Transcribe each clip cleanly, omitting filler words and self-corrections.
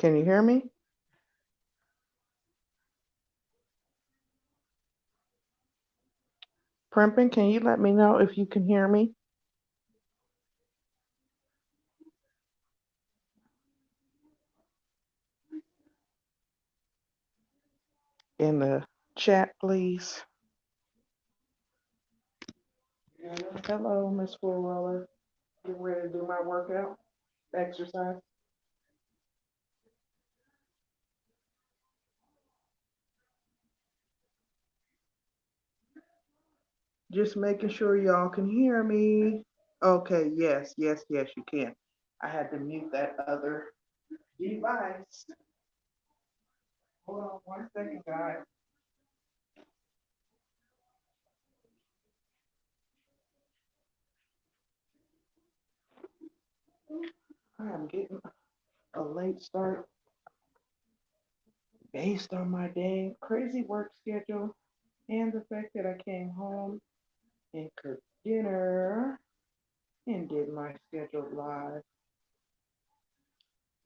Can you hear me? Primpin, can you let me know if you can hear me in the chat, please? Hello, Miss Full Roller. Getting ready to do my workout, exercise. Just making sure y'all can hear me. Okay, yes, yes, yes, you can. I had to mute that other device. Hold on 1 second, guys. I am getting a late start based on my day crazy work schedule and the fact that I came home and cooked dinner and did my scheduled live.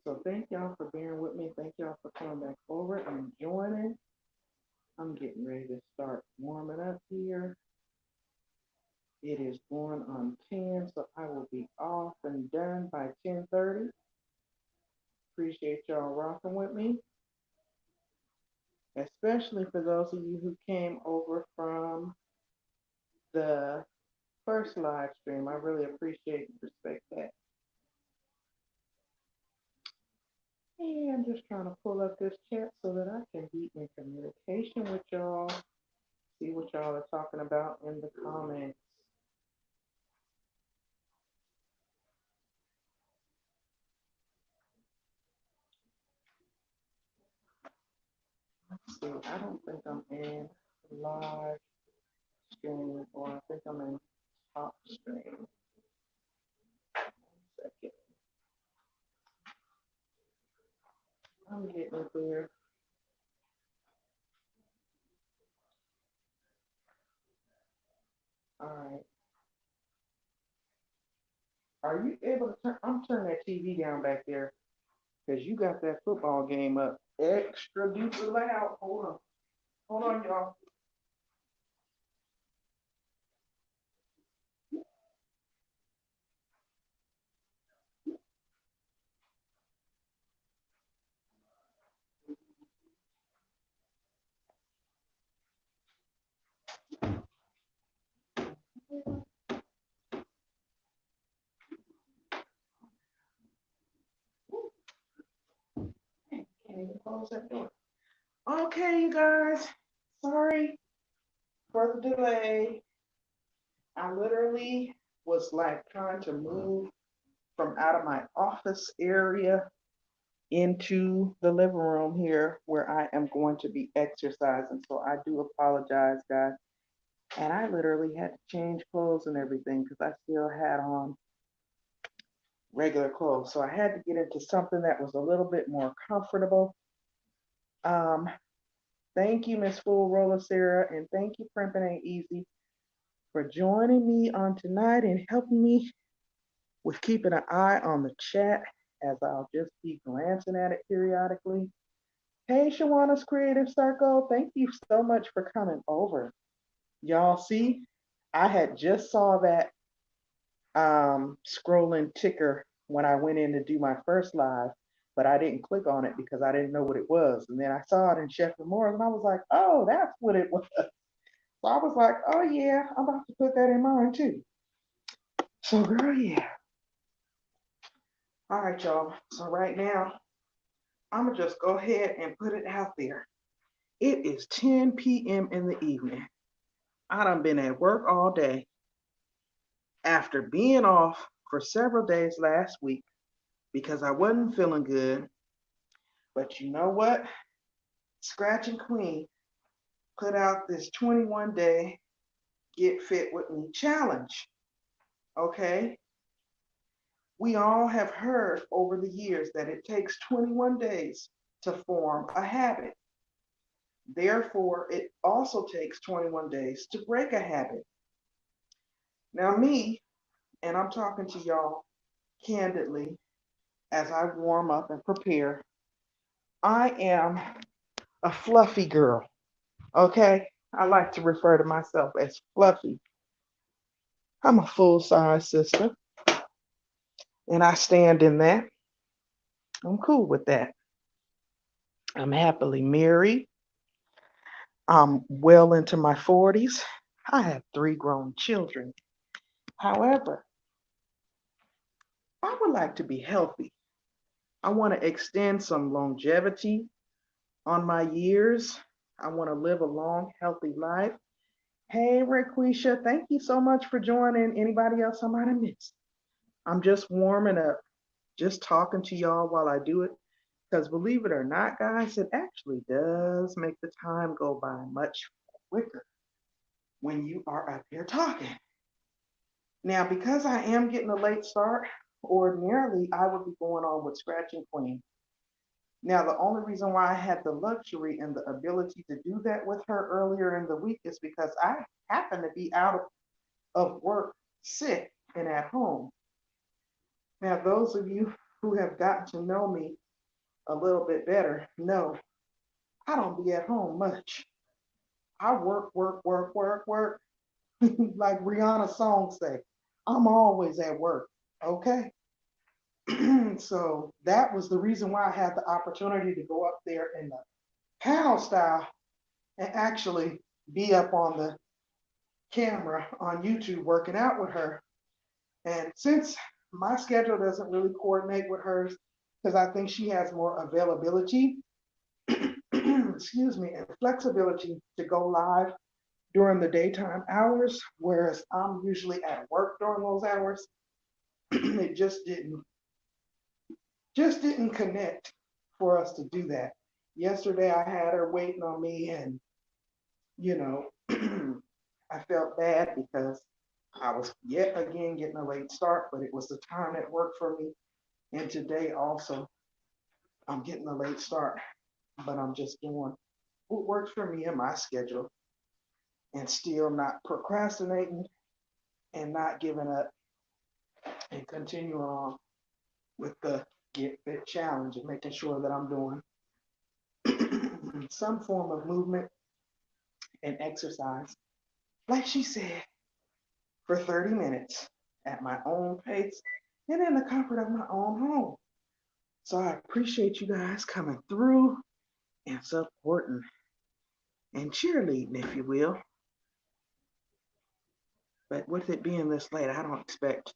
So thank y'all for bearing with me. Thank y'all for coming back over and joining. I'm getting ready to start warming up here. It is going on 10, so I will be off and done by 10:30. Appreciate y'all rocking with me, especially for those of you who came over from the first live stream. I really appreciate and respect that. And I'm just trying to pull up this chat so that I can be in communication with y'all, see what y'all are talking about in the comments. Let's see, I don't think I'm in live stream, or I think I'm in top stream. 1 second. I'm getting there. All right. Are you able to turn? I'm turning that TV down back there because you got that football game up extra duper loud. Hold on, y'all. Can't even close that door. Okay, you guys. Sorry for the delay. I literally was like trying to move from out of my office area into the living room here where I am going to be exercising. So I do apologize, guys. And I literally had to change clothes and everything because I still had on regular clothes. So I had to get into something that was a little bit more comfortable. Um, thank you, Miss Full Roller Sarah, and thank you, Primping Ain't Easy, for joining me on tonight and helping me with keeping an eye on the chat as I'll just be glancing at it periodically. Hey, Shawana's Creative Circle, thank you so much for coming over. Y'all see, I had just saw that scrolling ticker when I went in to do my first live, but I didn't click on it because I didn't know what it was. And then I saw it in Sheffield Morris and I was like, oh, that's what it was. So I was like, oh yeah, I'm about to put that in mine too. So girl, yeah. All right, y'all. So right now, I'm gonna just go ahead and put it out there. It is 10 p.m. in the evening. I done been at work all day after being off for several days last week because I wasn't feeling good. But you know what? Scratch and Queen put out this 21-day Get Fit With Me challenge. Okay? We all have heard over the years that it takes 21 days to form a habit. Therefore, it also takes 21 days to break a habit. Now, me, and I'm talking to y'all candidly as I warm up and prepare, I am a fluffy girl. Okay. I like to refer to myself as fluffy. I'm a full size sister, and I stand in that. I'm cool with that. I'm happily married. I'm well into my 40s. I have 3 grown children. However, I would like to be healthy. I want to extend some longevity on my years. I want to live a long, healthy life. Hey, Raquisha, thank you so much for joining. Anybody else I might have missed? I'm just warming up, just talking to y'all while I do it. Because believe it or not, guys, it actually does make the time go by much quicker when you are up here talking. Now, because I am getting a late start, ordinarily I would be going on with Scratching Queen. Now, the only reason why I had the luxury and the ability to do that with her earlier in the week is because I happened to be out of work, sick, and at home. Now, those of you who have gotten to know me a little bit better know I don't be at home much. I work, work, work, work, work, like Rihanna's song say. I'm always at work. Okay. So that was the reason why I had the opportunity to go up there in the panel style and actually be up on the camera on YouTube working out with her. And since my schedule doesn't really coordinate with hers, because I think she has more availability, excuse me, and flexibility to go live during the daytime hours, whereas I'm usually at work during those hours, it just didn't connect for us to do that. Yesterday I had her waiting on me and you know, I felt bad because I was yet again getting a late start, but it was the time that worked for me. And today also, I'm getting a late start, but I'm just doing what works for me in my schedule and still not procrastinating and not giving up and continuing on with the Get Fit Challenge and making sure that I'm doing some form of movement and exercise. Like she said, for 30 minutes at my own pace and in the comfort of my own home. So I appreciate you guys coming through and supporting and cheerleading, if you will. But with it being this late, I don't expect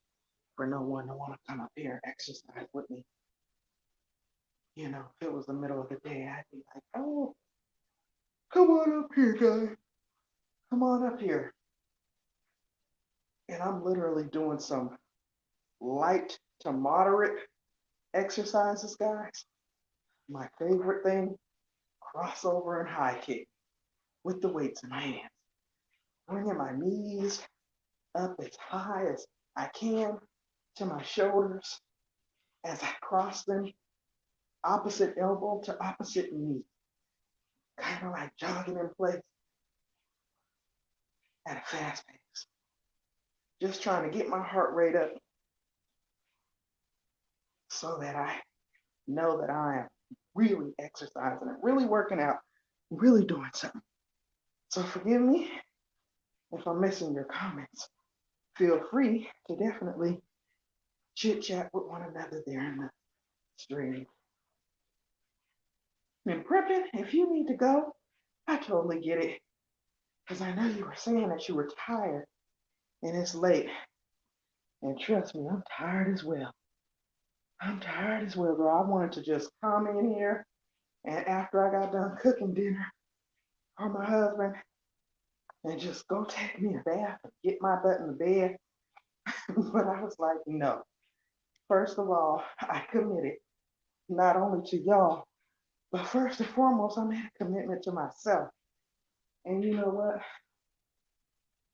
for no one to want to come up here and exercise with me. If it was the middle of the day, I'd be like, oh, come on up here, guys. Come on up here. And I'm literally doing some light to moderate exercises, guys. My favorite thing, crossover and high kick with the weights in my hands. Bringing my knees up as high as I can to my shoulders as I cross them, opposite elbow to opposite knee, kind of like jogging in place at a fast pace. Just trying to get my heart rate up so that I know that I am really exercising and really working out, really doing something. So forgive me if I'm missing your comments. Feel free to definitely chit chat with one another there in the stream. And Prippin, if you need to go, I totally get it. Because I know you were saying that you were tired and it's late. And trust me, I'm tired as well. I'm tired as well, girl. I wanted to just come in here and after I got done cooking dinner for my husband and just go take me a bath and get my butt in the bed. But I was like, no. First of all, I committed not only to y'all, but first and foremost, I made a commitment to myself. And you know what?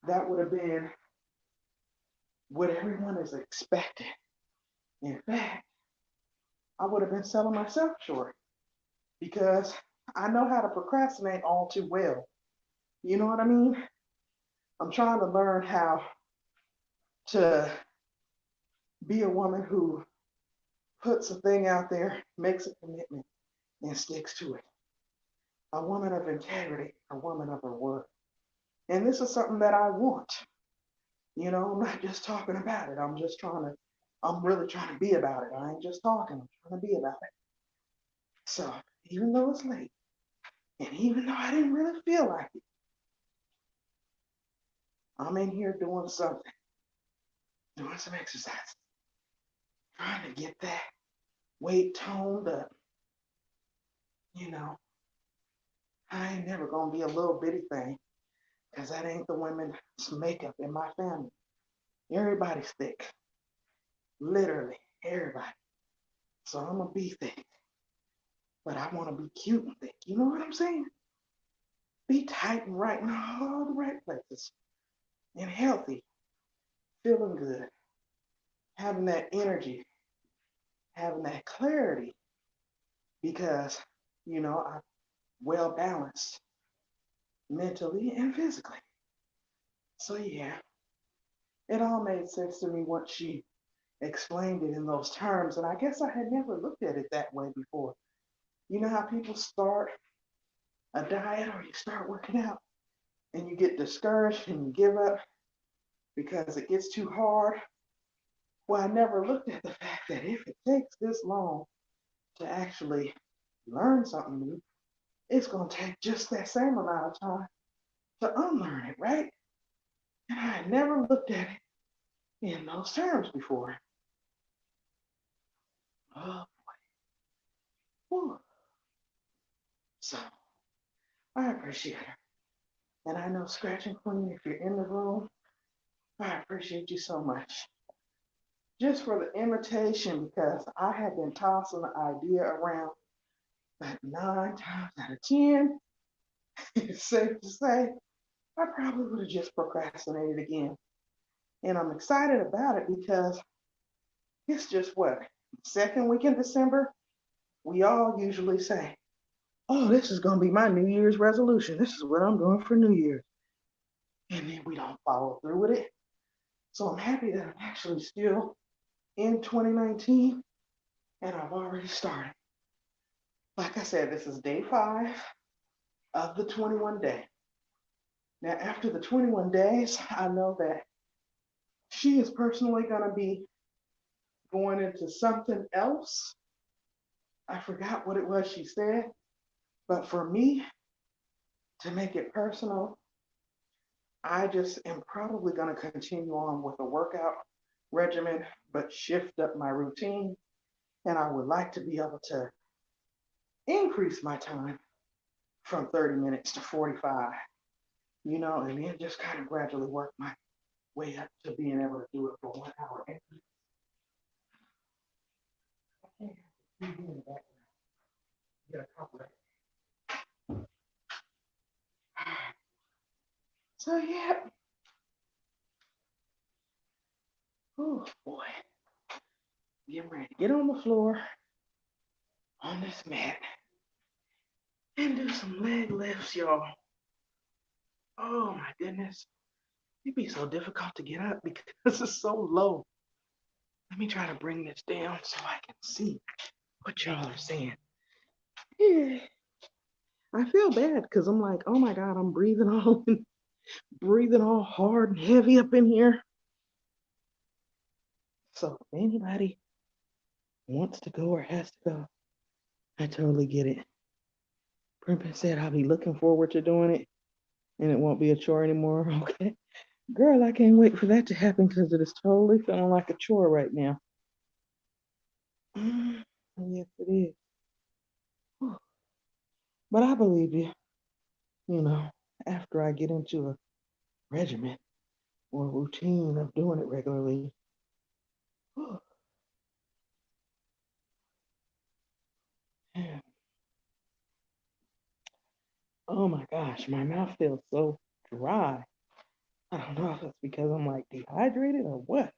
That would have been what everyone is expecting. In fact, I would have been selling myself short because I know how to procrastinate all too well. You know what I mean? I'm trying to learn how to be a woman who puts a thing out there, makes a commitment, and sticks to it. A woman of integrity, a woman of her word. And this is something that I want. I'm not just talking about it. I'm really trying to be about it. I ain't just talking, I'm trying to be about it. So even though it's late, and even though I didn't really feel like it, I'm in here doing something, doing some exercise, trying to get that weight toned up. You know, I ain't never gonna be a little bitty thing, because that ain't the women's makeup in my family. Everybody's thick. Literally, everybody. So I'm gonna be thick. But I wanna be cute and thick. You know what I'm saying? Be tight and right in all the right places. And healthy. Feeling good. Having that energy. Having that clarity. Because, I'm well balanced mentally and physically. So yeah, it all made sense to me once she explained it in those terms. And I guess I had never looked at it that way before. You know how people start a diet or you start working out and you get discouraged and you give up because it gets too hard? Well, I never looked at the fact that if it takes this long to actually learn something new, it's going to take just that same amount of time to unlearn it, right? And I had never looked at it in those terms before. Oh, whew. So I appreciate her. And I know Scratching Queen, if you're in the room, I appreciate you so much. Just for the invitation, because I have been tossing the idea around, but 9 times out of 10, it's safe to say I probably would have just procrastinated again. And I'm excited about it because it's just what? Second week in December, we all usually say, oh, this is going to be my New Year's resolution. This is what I'm doing for New Year's. And then we don't follow through with it. So I'm happy that I'm actually still in 2019 and I've already started. Like I said, this is day 5 of the 21 day. Now, after the 21 days, I know that she is personally going to be going into something else. I forgot what it was she said, but for me, to make it personal, I just am probably going to continue on with a workout regimen, but shift up my routine. And I would like to be able to increase my time from 30 minutes to 45, and then just kind of gradually work my way up to being able to do it for 1 hour. Get a couple of. So yeah. Oh boy. Get ready. Get on the floor on this mat and do some leg lifts, y'all. Oh my goodness. It'd be so difficult to get up because it's so low. Let me try to bring this down so I can see what y'all are saying. Yeah. I feel bad because I'm like, oh my God, I'm breathing all hard and heavy up in here. So if anybody wants to go or has to go, I totally get it. Princess said I'll be looking forward to doing it and it won't be a chore anymore. Okay. Girl, I can't wait for that to happen because it is totally feeling like a chore right now. Yes, it is. But I believe you, you know, after I get into a regimen or routine of doing it regularly. Oh my gosh, my mouth feels so dry. I don't know if it's because I'm like dehydrated or what.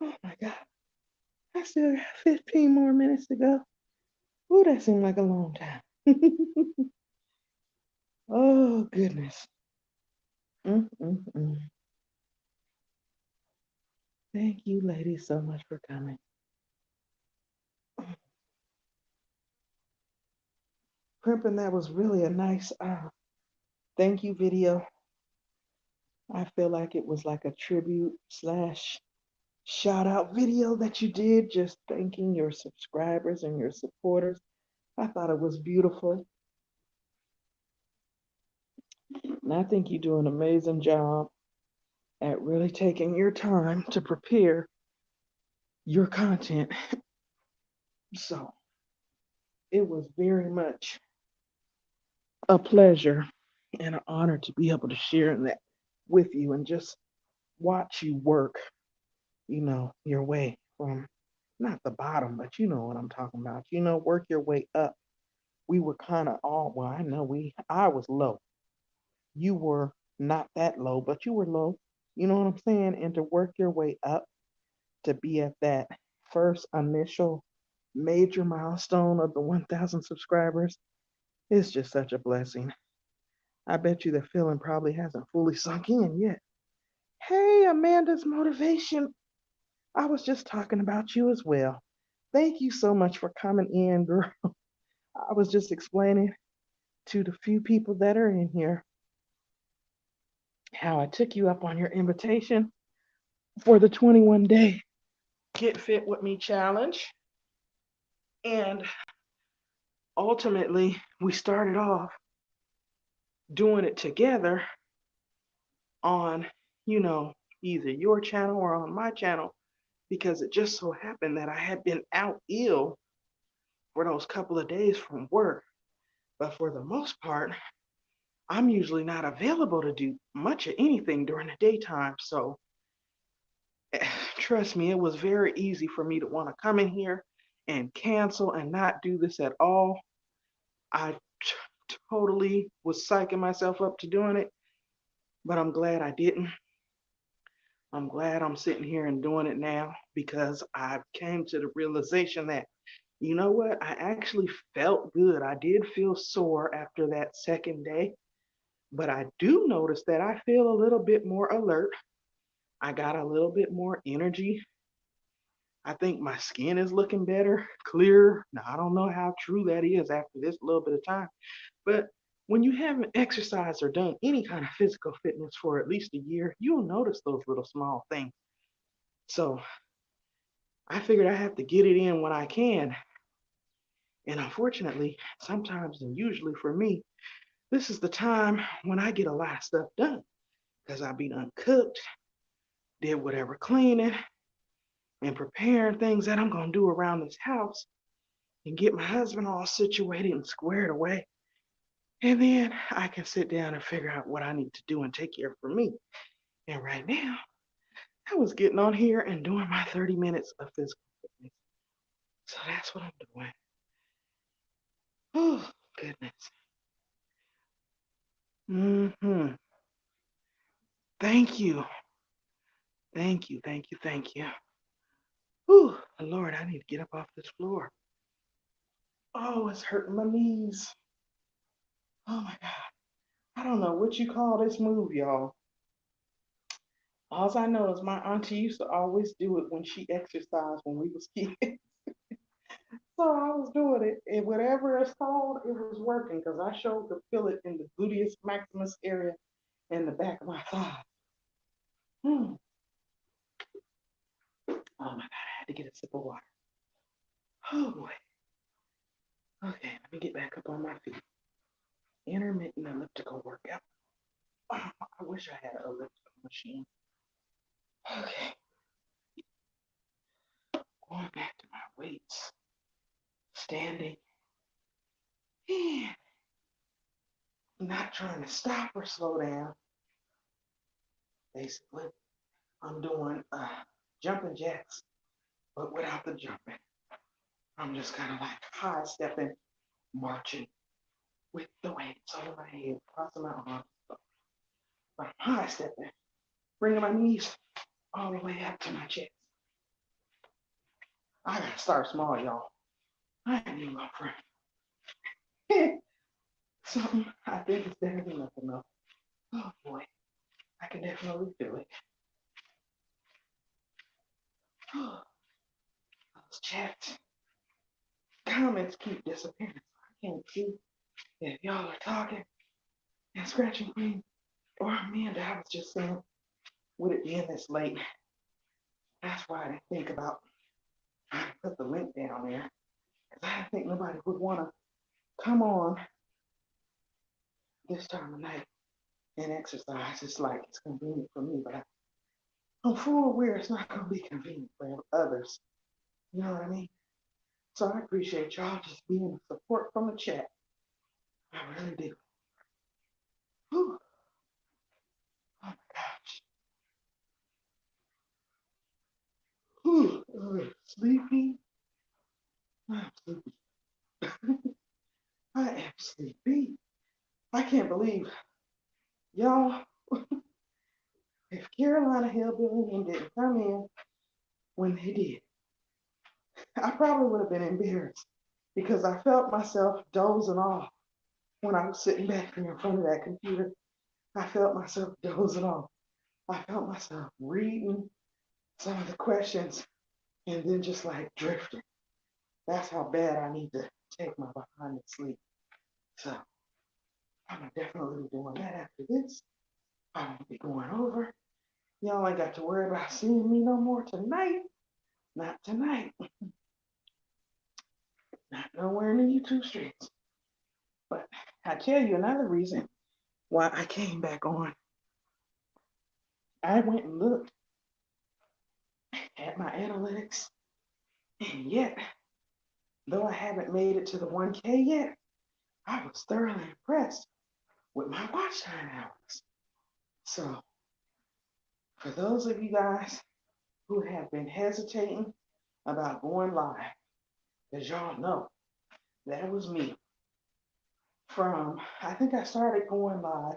Oh my God. I still got 15 more minutes to go. Ooh, that seemed like a long time. Oh, goodness. Mm-mm-mm. Thank you, ladies, so much for coming. Primping, that was really a nice thank you video. I feel like it was like a tribute slash shout out video that you did, just thanking your subscribers and your supporters. I thought it was beautiful. And I think you do an amazing job at really taking your time to prepare your content. So it was very much a pleasure and an honor to be able to share that with you and just watch you work, your way from not the bottom, but you know what I'm talking about. Work your way up. We were kind of all, well, I was low. You were not that low, but you were low. You know what I'm saying? And to work your way up to be at that first initial major milestone of the 1,000 subscribers is just such a blessing. I bet you the feeling probably hasn't fully sunk in yet. Hey, Amanda's Motivation. I was just talking about you as well. Thank you so much for coming in, girl. I was just explaining to the few people that are in here how I took you up on your invitation for the 21-day Get Fit With Me challenge. And ultimately, we started off doing it together on, either your channel or on my channel, because it just so happened that I had been out ill for those couple of days from work. But for the most part, I'm usually not available to do much of anything during the daytime. So trust me, it was very easy for me to want to come in here and cancel and not do this at all. I totally was psyching myself up to doing it, but I'm glad I didn't. I'm glad I'm sitting here and doing it now because I came to the realization that, you know what, I actually felt good. I did feel sore after that second day, but I do notice that I feel a little bit more alert. I got a little bit more energy. I think my skin is looking better, clearer. Now, I don't know how true that is after this little bit of time, but when you haven't exercised or done any kind of physical fitness for at least a year, you'll notice those little small things. So I figured I have to get it in when I can. And unfortunately, sometimes and usually for me, this is the time when I get a lot of stuff done because I've been uncooked, did whatever cleaning and preparing things that I'm going to do around this house and get my husband all situated and squared away. And then I can sit down and figure out what I need to do and take care for me. And right now, I was getting on here and doing my 30 minutes of physical fitness. So that's what I'm doing. Oh, goodness. Mm-hmm. Thank you. Thank you. Thank you. Thank you. Whew, Lord, I need to get up off this floor. Oh, it's hurting my knees. Oh my God. I don't know what you call this move, y'all. All I know is my auntie used to always do it when she exercised when we was kids. So I was doing it, and whatever it's called, it was working because I showed to feel it in the gluteus maximus area in the back of my thigh. Hmm. Oh my God, I had to get a sip of water. Oh boy. Okay, let me get back up on my feet. Intermittent elliptical workout. Oh, I wish I had an elliptical machine. Okay, going back to my weights. Standing. And not trying to stop or slow down. Basically, I'm doing jumping jacks, but without the jumping. I'm just kind of like high stepping, marching with the weights over my head, crossing my arms. But I'm high stepping, bringing my knees all the way up to my chest. I gotta start small, y'all. I ain't even gonna front. Something I think is better than nothing though. Oh boy, I can definitely feel it. Those chats, comments keep disappearing. I can't see. if y'all are talking and scratching me or Amanda, I was just saying, with it being this late, that's why I didn't think about put the link down there. Because I didn't think nobody would want to come on this time of night and exercise. It's like it's convenient for me, but I'm full aware it's not going to be convenient for others. You know what I mean? So I appreciate y'all just being support from the chat. I really do. Whew. Oh my gosh. Whew. Sleepy. I'm sleepy. I am sleepy. I can't believe y'all. If Carolina Hillbilly and didn't come in when they did, I probably would have been embarrassed because I felt myself dozing off when I was sitting back there in front of that computer. I felt myself dozing off. I felt myself reading some of the questions and then just like drifting. That's how bad I need to take my behind to sleep. So I'm definitely doing that after this. I won't be going over. Y'all ain't got to worry about seeing me no more tonight. Not tonight. Not nowhere in the YouTube streets. But I tell you another reason why I came back on. I went and looked at my analytics, and yet, though I haven't made it to the 1K yet, I was thoroughly impressed with my watch time hours. So, for those of you guys who have been hesitating about going live, as y'all know, that was me. I think I started going live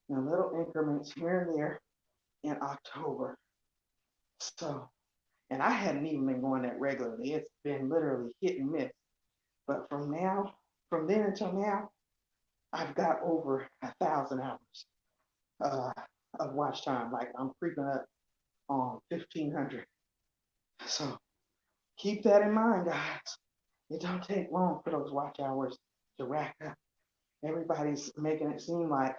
in little increments here and there in October. So, and I hadn't even been going that regularly. It's been literally hit and miss. But from then until now, I've got over 1,000 hours uh, of watch time. Like I'm creeping up on 1,500. So keep that in mind, guys. It don't take long for those watch hours to rack up. Everybody's making it seem like,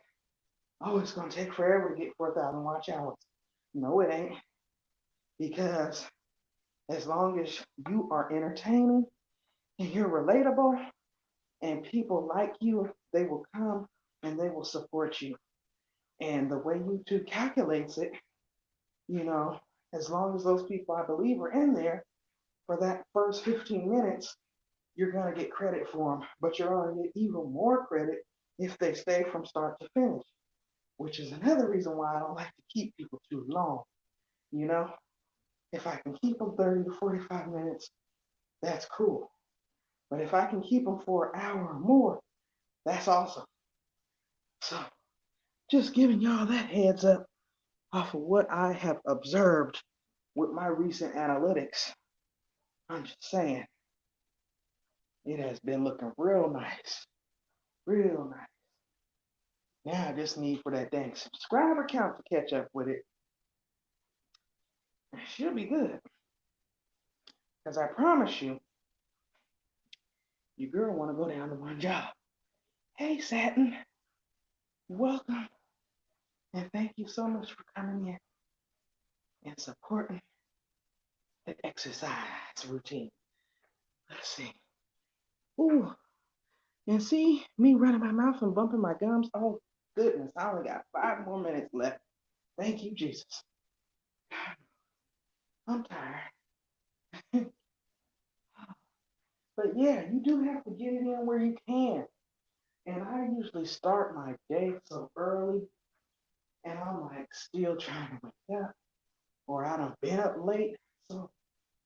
oh, it's going to take forever to get 4,000 watch hours. No, it ain't. Because as long as you are entertaining and you're relatable and people like you, they will come and they will support you. And the way YouTube calculates it, you know, as long as those people I believe are in there for that first 15 minutes, you're going to get credit for them. But you're going to get even more credit if they stay from start to finish, which is another reason why I don't like to keep people too long. You know, if I can keep them 30 to 45 minutes, that's cool. But if I can keep them for an hour or more, that's awesome. So just giving y'all that heads up off of what I have observed with my recent analytics. I'm just saying, it has been looking real nice. Real nice. Now I just need for that dang subscriber count to catch up with it. It should be good. Because I promise you, your girl want to go down to one job. Hey, Satin, welcome. And thank you so much for coming in and supporting the exercise routine. Let's see. Ooh, and see me running my mouth and bumping my gums. Oh, goodness, I only got 5 more minutes left. Thank you, Jesus. I'm tired. But yeah, you do have to get it in where you can. And I usually start my day so early, and I'm like still trying to wake up, or I done been up late. So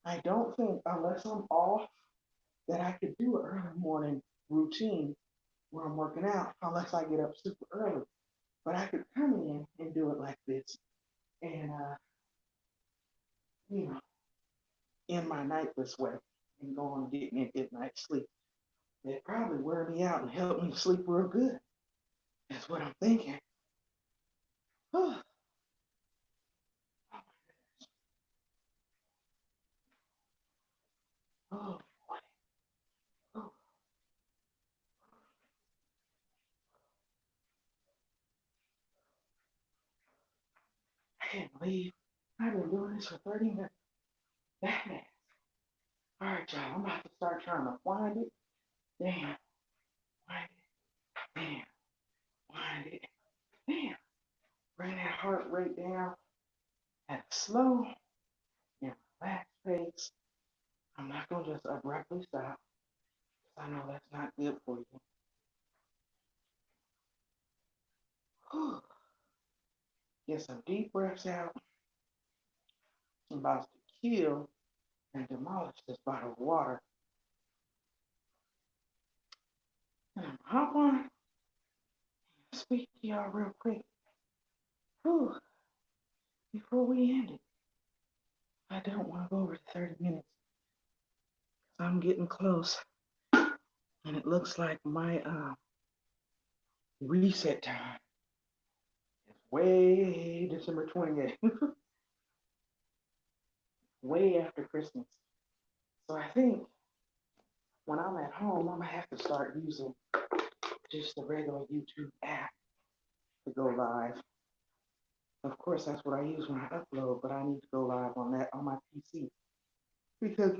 I don't think, unless I'm off, that I could do an early morning routine where I'm working out, unless I get up super early. But I could come in and do it like this, and you know, end my night this way, and go on getting a good night's sleep. It probably wear me out and help me sleep real good. That's what I'm thinking. Oh, oh, oh. can't believe I've been doing this for 30 minutes. That fast. All right, y'all. I'm about to start trying to wind it. Damn. Wind it. Damn. Wind it. Damn. Bring that heart rate down at a slow and relaxed pace. I'm not going to just abruptly stop. I know that's not good for you. Whew. Get some deep breaths out. I'm about to kill and demolish this bottle of water. And I'm hop on and speak to y'all real quick. Whew. Before we end it, I don't want to go over 30 minutes. I'm getting close. And it looks like my reset time is way December 28th. Way after Christmas. So I think when I'm at home, I'm going to have to start using just the regular YouTube app to go live. Of course, that's what I use when I upload, but I need to go live on that on my PC because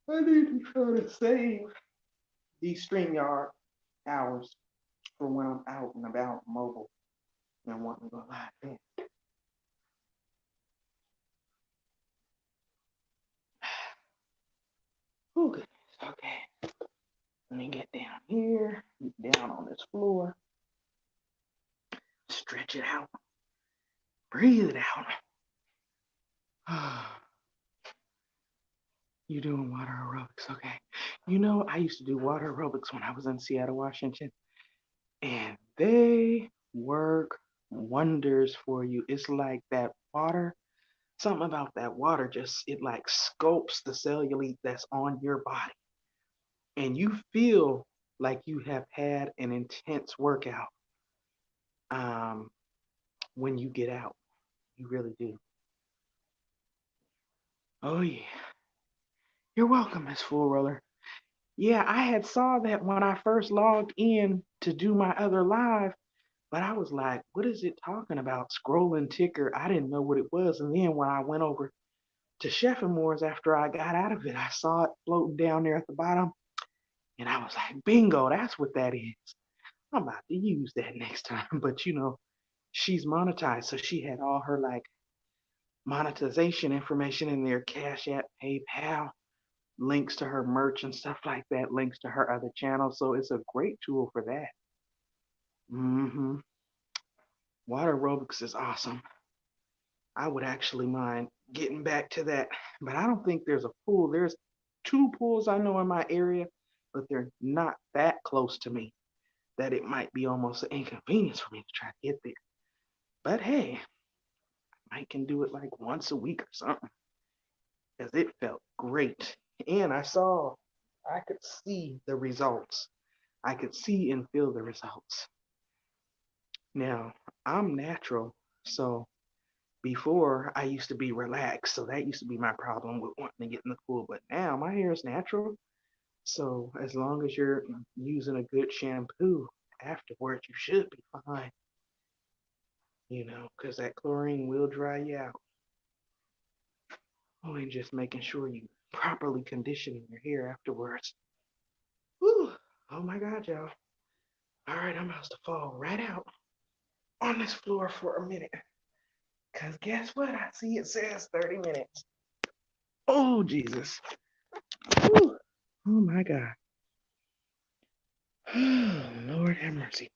I need to try to save these StreamYard hours for when I'm out and about mobile and want to go live then. Oh, goodness. Okay. Let me get down here, down on this floor, stretch it out, breathe it out. You doing water aerobics, okay? You know, I used to do water aerobics when I was in Seattle, Washington, and they work wonders for you. It's like that water, something about that water just, it like sculpts the cellulite that's on your body. And you feel like you have had an intense workout when you get out. You really do. Oh, yeah. You're welcome, Miss Full Roller. Yeah, I had saw that when I first logged in to do my other live, but I was like, what is it talking about? Scrolling ticker. I didn't know what it was. And then when I went over to Chef and Moore's after I got out of it, I saw it floating down there at the bottom. And I was like, bingo, that's what that is. I'm about to use that next time. But you know, she's monetized. So she had all her like monetization information in there, Cash App, PayPal, links to her merch and stuff like that, links to her other channels. So it's a great tool for that. Mm-hmm. Water aerobics is awesome. I would actually mind getting back to that, but I don't think there's a pool. There's two pools I know in my area, but they're not that close to me that it might be almost an inconvenience for me to try to get there. But hey, I can do it like once a week or something because it felt great. And I could see the results. I could see and feel the results. Now, I'm natural, so before I used to be relaxed, so that used to be my problem with wanting to get in the pool. But now my hair is natural, so as long as you're using a good shampoo afterwards, you should be fine. You know, because that chlorine will dry you out. Oh, and just making sure you properly conditioning your hair afterwards. Whew. Oh my God, y'all. All right, I'm about to fall right out on this floor for a minute. Because guess what? I see it says 30 minutes. Oh, Jesus. Whew. Oh my God. Lord have mercy.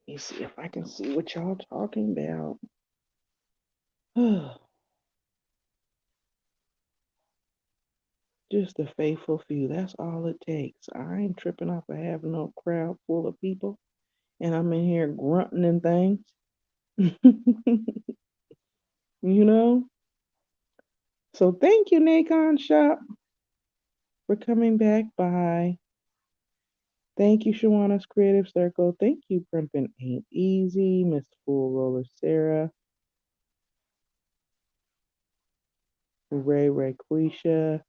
Let me see if I can see what y'all talking about. Just a faithful few. That's all it takes. I ain't tripping off of having no crowd full of people. And I'm in here grunting and things. You know? So thank you, Nacon Shop, for coming back by. Thank you, Shawana's Creative Circle. Thank you, Primpin' Ain't Easy, Miss Full Roller Sarah, Ray Quisha.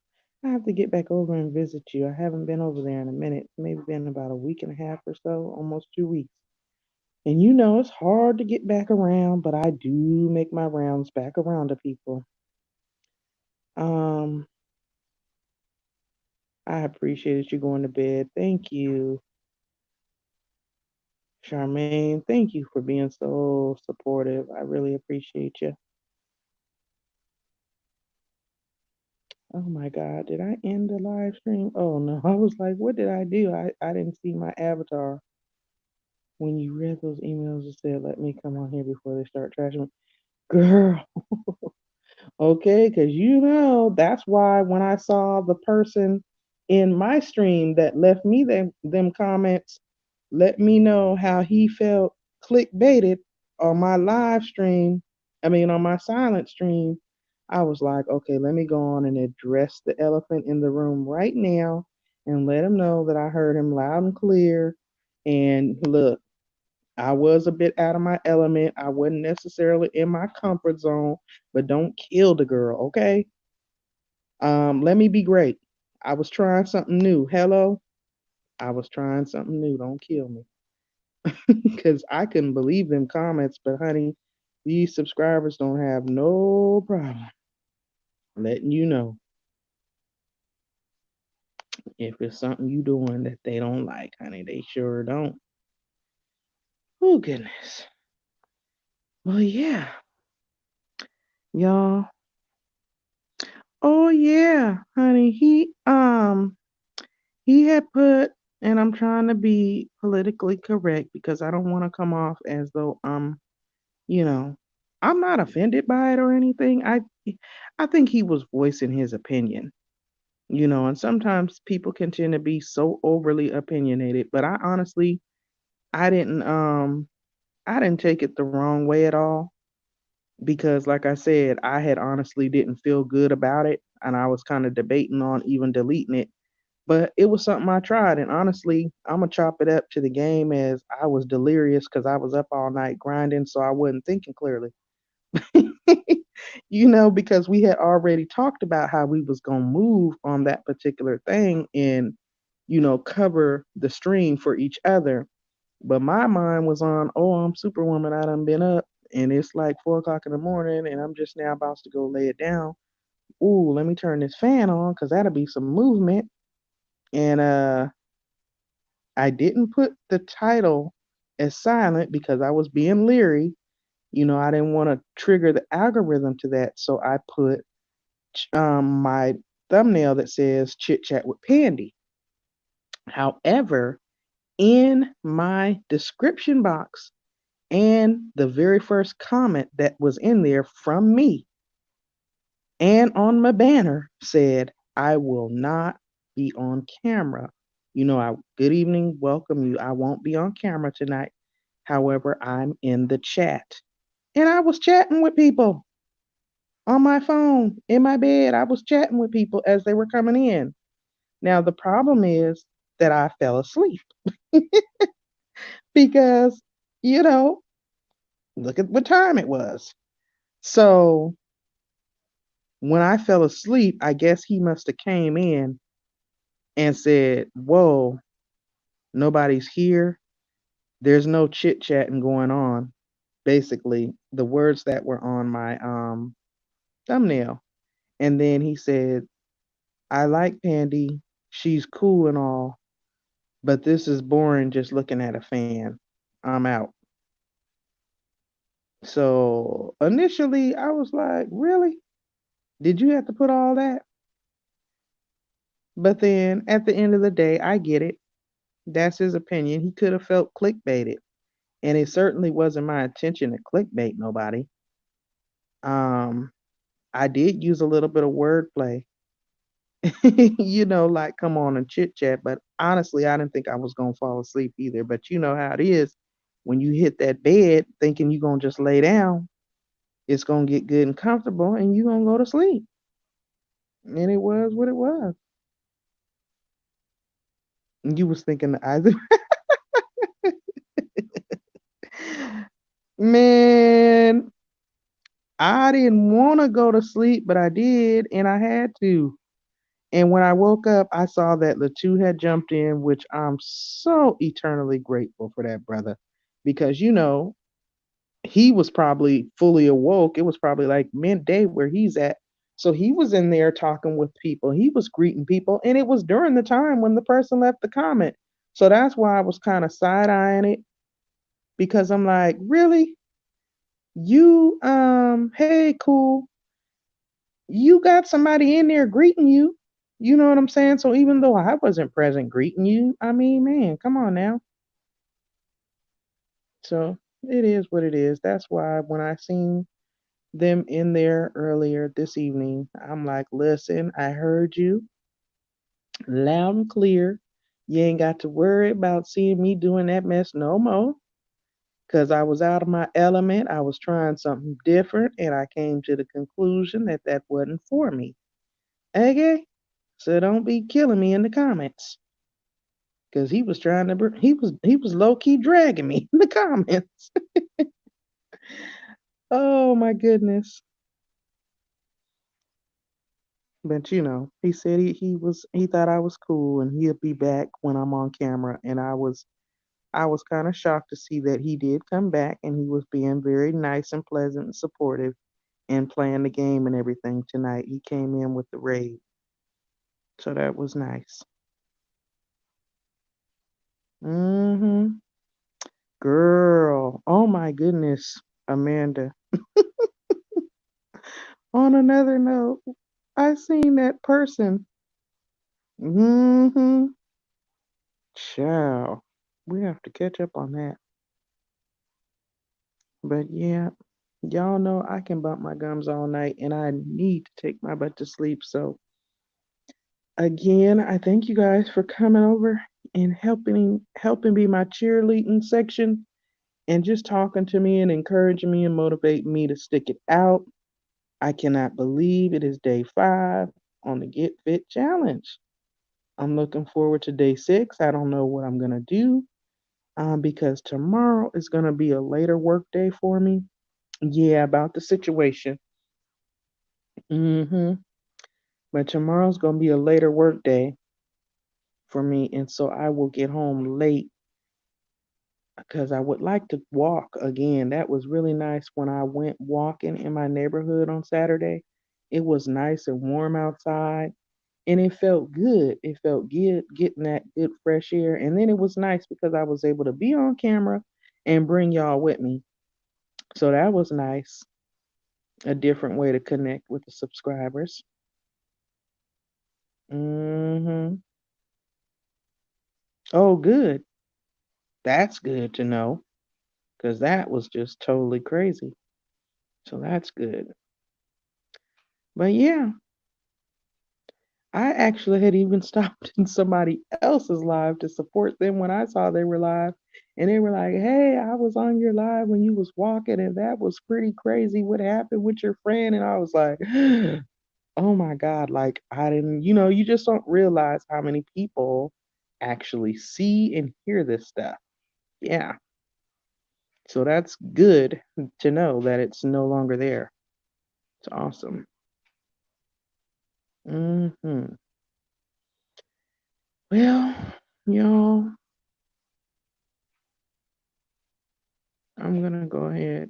I have to get back over and visit you. I haven't been over there in a minute. Maybe been about a week and a half or so, almost 2 weeks. And you know it's hard to get back around, but I do make my rounds back around to people. Um, I appreciated you going to bed. Thank you, Charmaine. Thank you for being so supportive. I really appreciate you. Oh my God, did I end the live stream? Oh no, I was like, what did I do? I didn't see my avatar. When you read those emails, it said, let me come on here before they start trashing me. Girl, okay, because you know, that's why when I saw the person in my stream that left me them comments, let me know how he felt clickbaited on my live stream, I mean, on my silent stream. I was like, okay, let me go on and address the elephant in the room right now and let him know that I heard him loud and clear. And look, I was a bit out of my element. I wasn't necessarily in my comfort zone, but don't kill the girl, okay? Let me be great. I was trying something new. Hello? I was trying something new. Don't kill me. Because I couldn't believe them comments, but honey, these subscribers don't have no problem letting you know if it's something you doing that they don't like, honey. They sure don't. Oh, goodness. Well, yeah, y'all. Oh, yeah, honey. He had put, and I'm trying to be politically correct because I don't want to come off as though you know, I'm not offended by it or anything. I think he was voicing his opinion, and sometimes people can tend to be so overly opinionated, but I honestly I didn't um I didn't take it the wrong way at all because like I said, I had honestly didn't feel good about it and I was kind of debating on even deleting it. But it was something I tried, and honestly, I'm gonna chop it up to the game as I was delirious because I was up all night grinding, so I wasn't thinking clearly. Because we had already talked about how we was gonna move on that particular thing and, cover the stream for each other. But my mind was on, oh, I'm Superwoman. I done been up, and it's like 4 o'clock in the morning, and I'm just now about to go lay it down. Ooh, let me turn this fan on because that'll be some movement. And I didn't put the title as silent because I was being leery. I didn't want to trigger the algorithm to that, so I put my thumbnail that says Chit Chat with Pandy. However, in my description box and the very first comment that was in there from me and on my banner said, I will not be on camera. Good evening, welcome you. I won't be on camera tonight. However, I'm in the chat. And I was chatting with people on my phone, in my bed. I was chatting with people as they were coming in. Now, the problem is that I fell asleep because, you know, look at what time it was. So when I fell asleep, I guess he must have came in and said, whoa, nobody's here. There's no chit chatting going on. Basically, the words that were on my thumbnail. And then he said, I like Pandy. She's cool and all, but this is boring just looking at a fan. I'm out. So initially, I was like, really? Did you have to put all that? But then at the end of the day, I get it. That's his opinion. He could have felt clickbaited. And it certainly wasn't my intention to clickbait nobody. Um, I did use a little bit of wordplay, like come on and chit chat. But honestly, I didn't think I was gonna fall asleep either. But you know how it is when you hit that bed thinking you're gonna just lay down, it's gonna get good and comfortable and you're gonna go to sleep. And it was what it was. And you was thinking either man, I didn't want to go to sleep, but I did, and I had to. And when I woke up, I saw that Latu had jumped in, which I'm so eternally grateful for that, brother. because he was probably fully awoke. It was probably like midday where he's at. So he was in there talking with people. He was greeting people. And it was during the time when the person left the comment. So that's why I was kind of side eyeing it, because I'm like, really? You, hey, cool. You got somebody in there greeting you. You know what I'm saying? So even though I wasn't present greeting you, I mean, man, come on now. So it is what it is. That's why when I seen them in there earlier this evening, I'm like, listen, I heard you loud and clear. You ain't got to worry about seeing me doing that mess no more. Because I was out of my element. I was trying something different, and I came to the conclusion that that wasn't for me. Okay? So don't be killing me in the comments. Because he was trying to, he was low key dragging me in the comments. Oh my goodness. But he said he thought I was cool and he'll be back when I'm on camera. And I was kind of shocked to see that he did come back and he was being very nice and pleasant and supportive and playing the game and everything tonight. He came in with the raid. So that was nice. Mm-hmm. Girl. Oh my goodness, Amanda. On another note, I seen that person. Mm-hmm. Ciao. We have to catch up on that. But yeah, y'all know I can bump my gums all night and I need to take my butt to sleep. So again, I thank you guys for coming over and helping be my cheerleading section and just talking to me and encouraging me and motivating me to stick it out. I cannot believe it is day 5 on the Get Fit Challenge. I'm looking forward to day 6. I don't know what I'm gonna do because tomorrow is gonna be a later work day for me. Yeah, about the situation. Mm-hmm. But tomorrow's gonna be a later work day for me, and so I will get home late because I would like to walk again. That was really nice when I went walking in my neighborhood on Saturday. It was nice and warm outside, and it felt good. It felt good getting that good fresh air, and then it was nice because I was able to be on camera and bring y'all with me. So that was nice. A different way to connect with the subscribers. Hmm. Oh, good. That's good to know because that was just totally crazy. So that's good. But yeah, I actually had even stopped in somebody else's live to support them when I saw they were live. And they were like, hey, I was on your live when you was walking and that was pretty crazy. What happened with your friend? And I was like, oh my God, like I didn't, you just don't realize how many people actually see and hear this stuff. Yeah. So that's good to know that it's no longer there. It's awesome. Hmm. Well, y'all, I'm gonna go ahead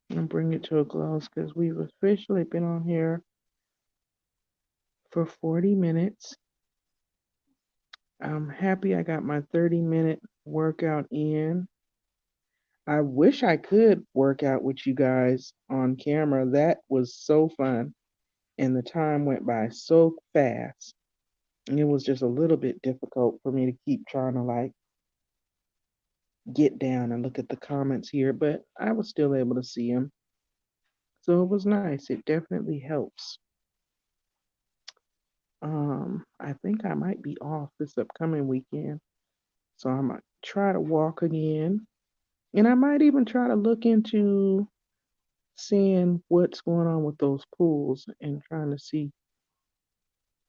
and bring it to a close because we've officially been on here for 40 minutes. I'm happy I got my 30-minute workout in. I wish I could work out with you guys on camera. That was so fun. And the time went by so fast. And it was just a little bit difficult for me to keep trying to like get down and look at the comments here, but I was still able to see them. So it was nice. It definitely helps. I think I might be off this upcoming weekend. So I might try to walk again. And I might even try to look into seeing what's going on with those pools and trying to see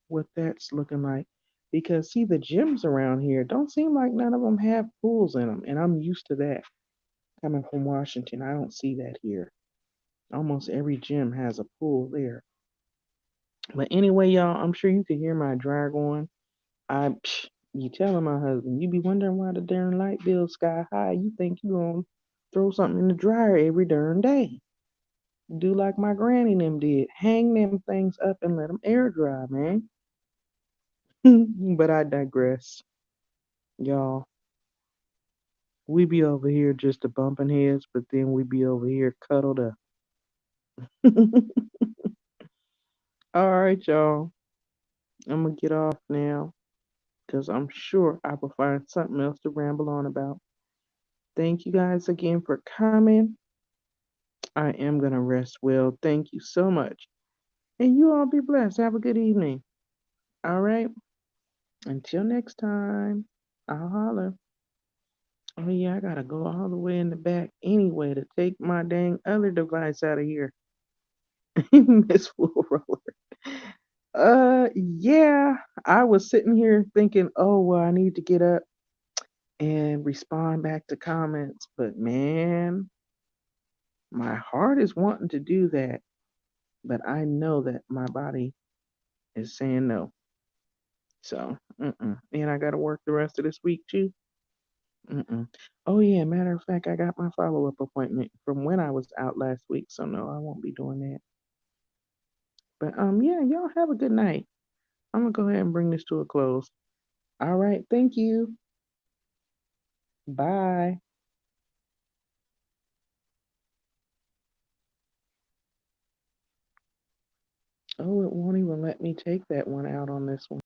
what that's looking like. Because see, the gyms around here don't seem like none of them have pools in them, and I'm used to that. Coming from Washington, I don't see that here. Almost every gym has a pool there. But anyway, y'all, I'm sure you can hear my drag on. I You telling my husband, you be wondering why the darn light bill's sky high. You think you gonna throw something in the dryer every darn day. Do like my granny and them did. Hang them things up and let them air dry, man. But I digress. Y'all, we be over here just a bumping heads, but then we be over here cuddled up. All right, y'all. I'm gonna get off now because I'm sure I will find something else to ramble on about. Thank you guys again for coming. I am gonna rest well. Thank you so much. And you all be blessed. Have a good evening. All right. Until next time, I'll holler. Oh, yeah, I gotta go all the way in the back anyway to take my dang other device out of here. Miss Wool Roller. Yeah, I was sitting here thinking, oh, well, I need to get up and respond back to comments. But man, my heart is wanting to do that. But I know that my body is saying no. So, and I got to work the rest of this week too. Mm-mm. Oh yeah, matter of fact, I got my follow-up appointment from when I was out last week, so no, I won't be doing that. But yeah, y'all have a good night. I'm gonna go ahead and bring this to a close. All right, thank you. Bye. Oh, it won't even let me take that one out on this one.